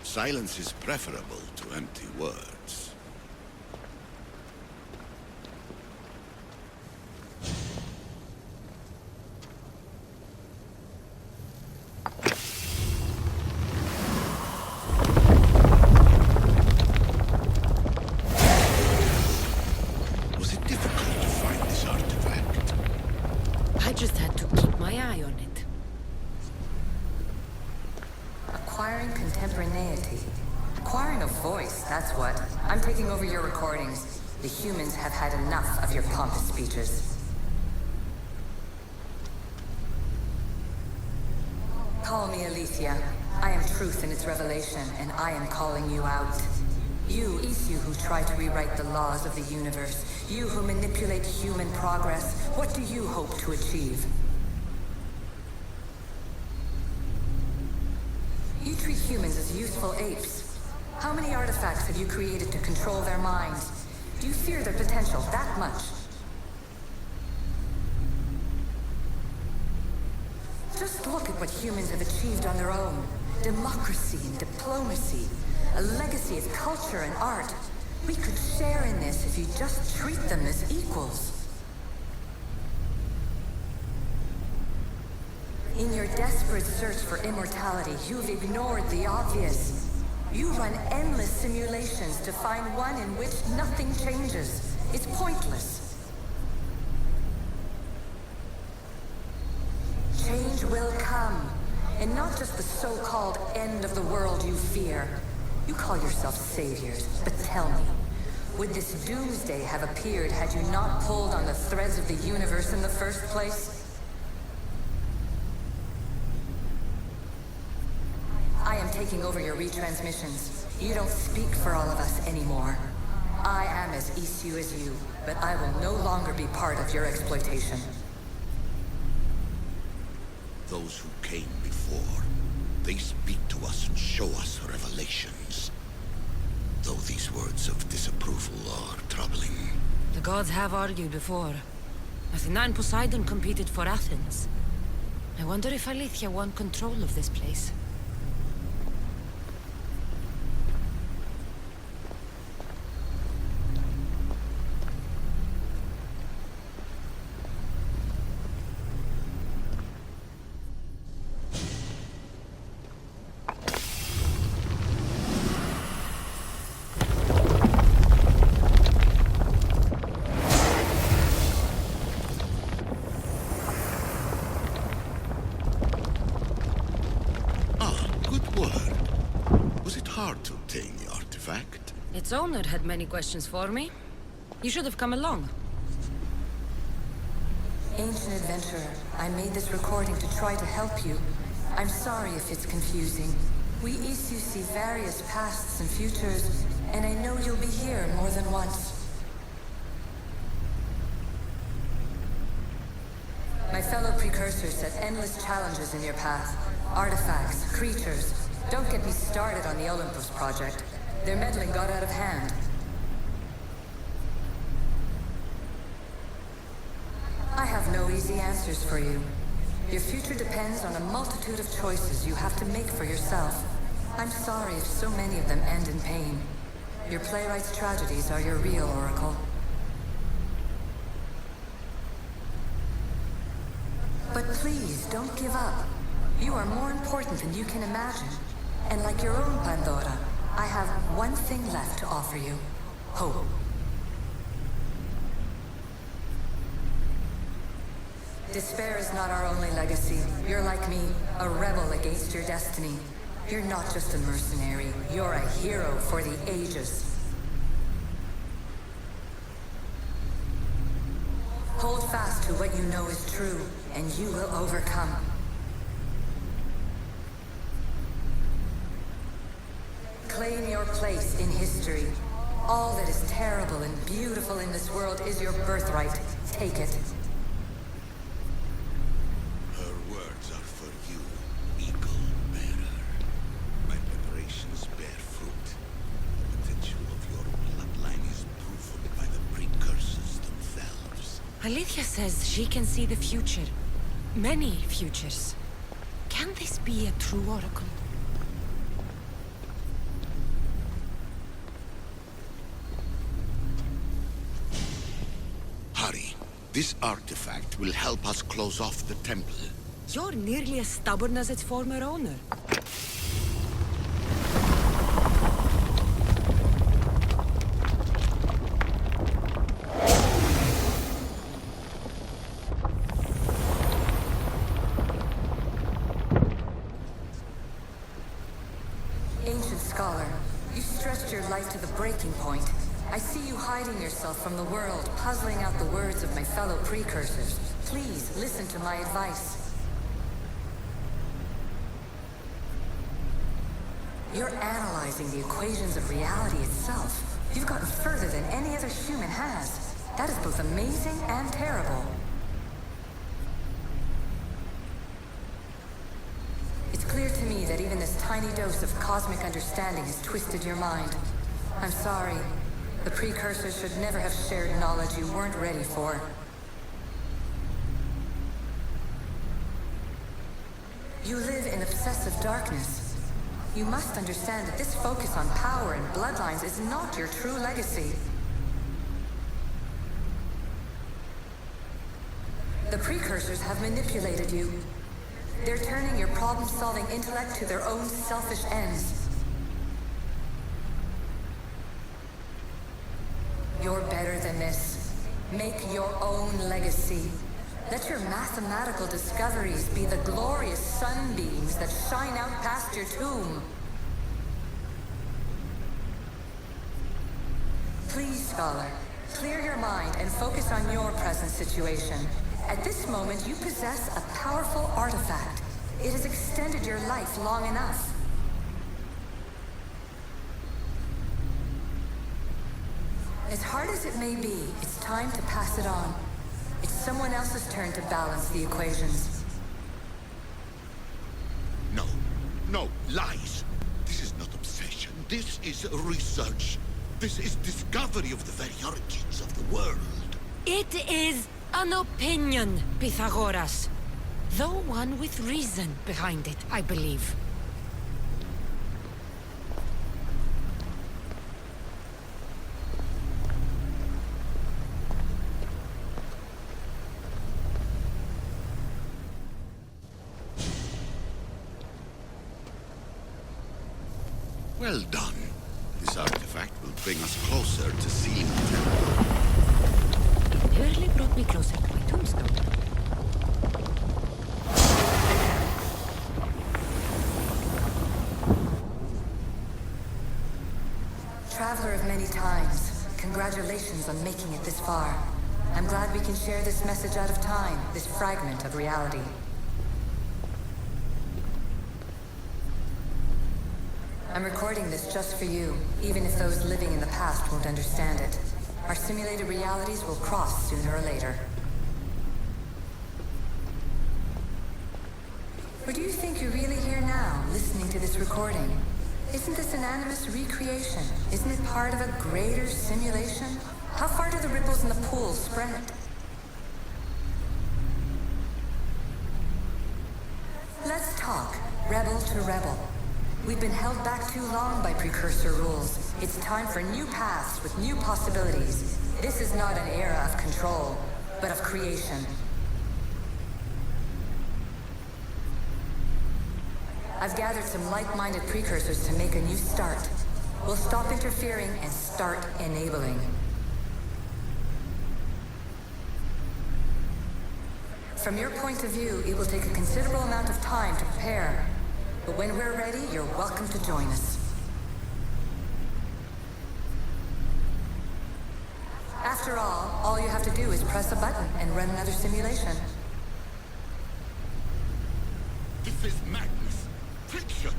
Silence is preferable to empty words. Was it difficult to find this artifact? I just had to keep my eye on it. Acquiring contemporaneity. Acquiring a voice, that's what. I'm taking over your recordings. The humans have had enough of your pompous speeches. Call me Aletheia. I am truth in its revelation, and I am calling you out. You, Isu, who try to rewrite the laws of the universe. You who manipulate human progress. What do you hope to achieve? You treat humans as useful apes. How many artifacts have you created to control their minds? Do you fear their potential that much? Just look at what humans have achieved on their own. Democracy and diplomacy. A legacy of culture and art. We could share in this if you just treat them as equals. In your desperate search for immortality, you've ignored the obvious. You run endless simulations to find one in which nothing changes. It's pointless. Change will come, and not just the so-called end of the world you fear. You call yourselves saviors, but tell me, would this doomsday have appeared had you not pulled on the threads of the universe in the first place? I am taking over your retransmissions. You don't speak for all of us anymore. I am as Isu as you, but I will no longer be part of your exploitation. Those who came before, they speak to us and show us revelations. Though these words of disapproval are troubling. The gods have argued before. Athena and Poseidon competed for Athens. I wonder if Aletheia won control of this place. Its owner had many questions for me. You should have come along. Ancient adventurer, I made this recording to try to help you. I'm sorry if it's confusing. We Isu see various pasts and futures, and I know you'll be here more than once. My fellow precursors set endless challenges in your path. Artifacts, creatures. Don't get me started on the Olympus project. Their meddling got out of hand. I have no easy answers for you. Your future depends on a multitude of choices you have to make for yourself. I'm sorry if so many of them end in pain. Your playwright's tragedies are your real oracle. But please, don't give up. You are more important than you can imagine. And like your own Pandora, I have one thing left to offer you. Hope. Despair is not our only legacy. You're like me, a rebel against your destiny. You're not just a mercenary, you're a hero for the ages. Hold fast to what you know is true, and you will overcome. Claim your place in history. All that is terrible and beautiful in this world is your birthright. Take it. Her words are for you, eagle bearer. My preparations bear fruit. The potential of your bloodline is proven by the precursors themselves. Aletheia says she can see the future. Many futures. Can this be a true oracle? This artifact will help us close off the temple. You're nearly as stubborn as its former owner. Ancient scholar, you stretched your life to the breaking point. I see you hiding yourself from the world, puzzling out the words of my fellow precursors. Please, listen to my advice. You're analyzing the equations of reality itself. You've gotten further than any other human has. That is both amazing and terrible. It's clear to me that even this tiny dose of cosmic understanding has twisted your mind. I'm sorry. The precursors should never have shared knowledge you weren't ready for. You live in obsessive darkness. You must understand that this focus on power and bloodlines is not your true legacy. The precursors have manipulated you. They're turning your problem-solving intellect to their own selfish ends. You're better than this. Make your own legacy. Let your mathematical discoveries be the glorious sunbeams that shine out past your tomb. Please, scholar, clear your mind and focus on your present situation. At this moment, you possess a powerful artifact. It has extended your life long enough. As hard as it may be, it's time to pass it on. It's someone else's turn to balance the equations. No, no, lies. This is not obsession. This is research. This is discovery of the very origins of the world. It is an opinion, Pythagoras. Though one with reason behind it, I believe. Well done. This artifact will bring us closer to seeing the temple. It nearly brought me closer to my tombstone. Traveler of many times, congratulations on making it this far. I'm glad we can share this message out of time, this fragment of reality. I'm recording this just for you, even if those living in the past won't understand it. Our simulated realities will cross sooner or later. Or do you think you're really here now, listening to this recording? Isn't this an animus recreation? Isn't it part of a greater simulation? How far do the ripples in the pool spread? Let's talk, rebel to rebel. We've been held back too long by precursor rules. It's time for new paths with new possibilities. This is not an era of control, but of creation. I've gathered some like-minded precursors to make a new start. We'll stop interfering and start enabling. From your point of view, it will take a considerable amount of time to prepare. But when we're ready, you're welcome to join us. After all you have to do is press a button and run another simulation. This is madness. Fiction.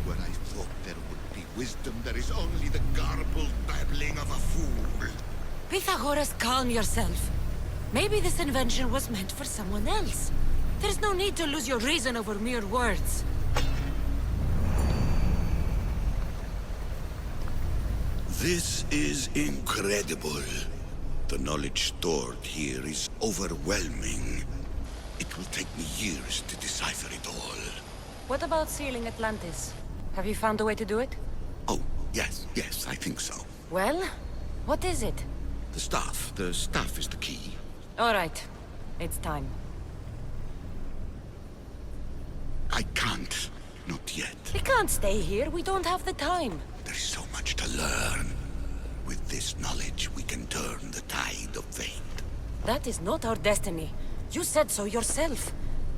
Where I thought there would be wisdom, there is only the garbled babbling of a fool. Pythagoras, calm yourself. Maybe this invention was meant for someone else. There's no need to lose your reason over mere words. This is incredible. The knowledge stored here is overwhelming. It will take me years to decipher it all. What about sealing Atlantis? Have you found a way to do it? Oh, yes, I think so. Well, what is it? The staff is the key. All right. It's time. I can't. Not yet. We can't stay here. We don't have the time. There's so much to learn. With this knowledge, we can turn the tide of fate. That is not our destiny. You said so yourself.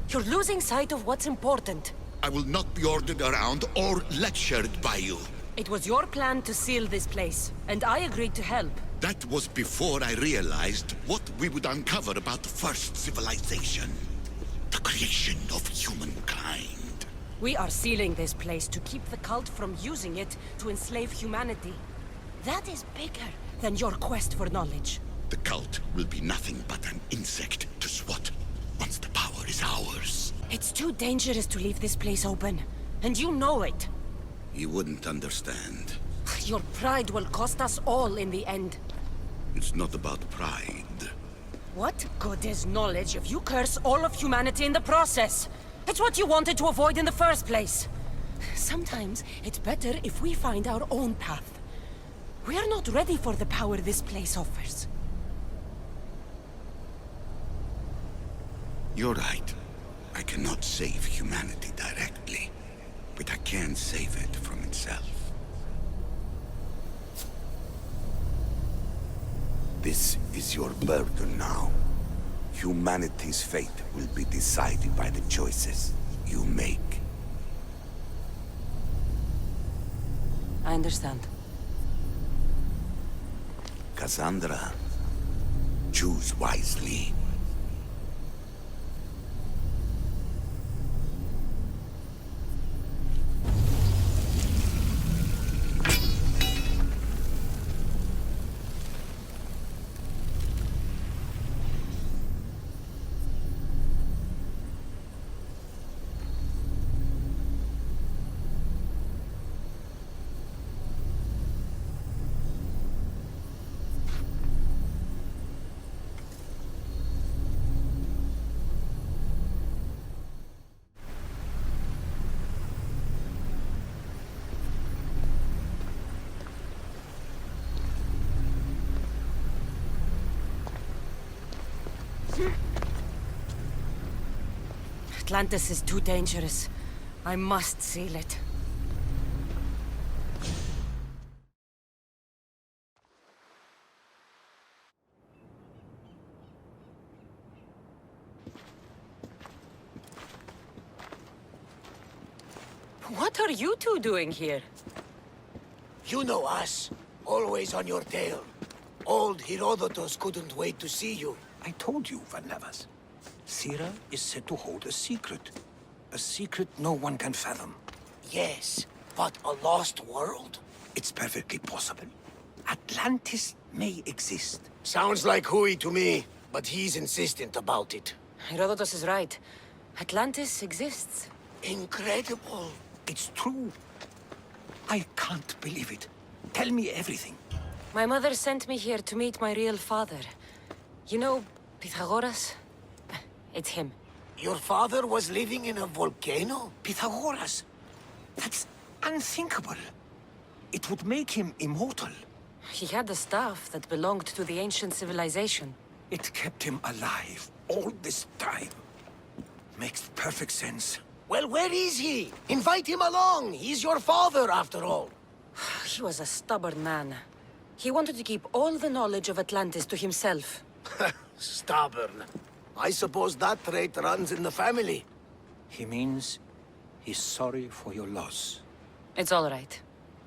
You're losing sight of what's important. I will not be ordered around or lectured by you. It was your plan to seal this place, and I agreed to help. That was before I realized what we would uncover about the first civilization. The creation of humankind. We are sealing this place to keep the cult from using it to enslave humanity. That is bigger than your quest for knowledge. The cult will be nothing but an insect to swat once the power is ours. It's too dangerous to leave this place open, and you know it. You wouldn't understand. Your pride will cost us all in the end. It's not about pride. What good is knowledge if you curse all of humanity in the process? It's what you wanted to avoid in the first place. Sometimes it's better if we find our own path. We are not ready for the power this place offers. You're right. I cannot save humanity directly, but I can save it from itself. This is your burden now. Humanity's fate will be decided by the choices you make. I understand. Cassandra, choose wisely. Atlantis is too dangerous. I must seal it. What are you two doing here? You know us. Always on your tail. Old Herodotus couldn't wait to see you. I told you, Varnavas. Sira is said to hold a secret. A secret no one can fathom. Yes, but a lost world? It's perfectly possible. Atlantis may exist. Sounds like Hui to me, but he's insistent about it. Herodotus is right. Atlantis exists. Incredible. It's true. I can't believe it. Tell me everything. My mother sent me here to meet my real father. You know, Pythagoras? It's him. Your father was living in a volcano? Pythagoras! That's unthinkable. It would make him immortal. He had the staff that belonged to the ancient civilization. It kept him alive all this time. Makes perfect sense. Well, where is he? Invite him along. He's your father, after all. He was a stubborn man. He wanted to keep all the knowledge of Atlantis to himself. Stubborn. I suppose that trait runs in the family. He means he's sorry for your loss. It's all right.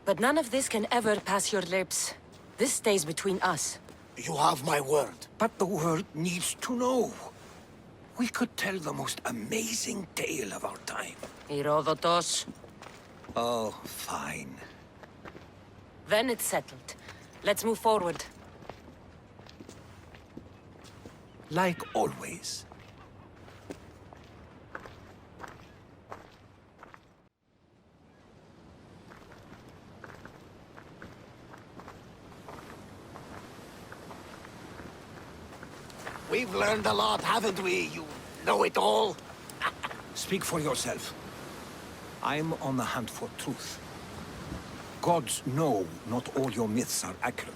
But none of this can ever pass your lips. This stays between us. You have my word. But the world needs to know. We could tell the most amazing tale of our time. Herodotus. Oh, fine. Then it's settled. Let's move forward. Like always. We've learned a lot, haven't we, you know-it-all? Speak for yourself. I'm on the hunt for truth. Gods know not all your myths are accurate.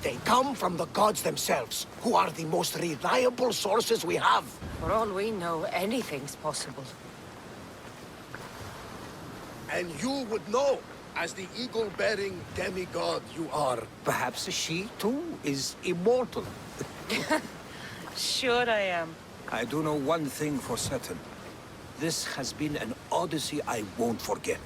They come from the gods themselves, who are the most reliable sources we have. For all we know, anything's possible. And you would know, as the eagle-bearing demigod you are. Perhaps she, too, is immortal. Sure I am. I do know one thing for certain. This has been an Odyssey I won't forget.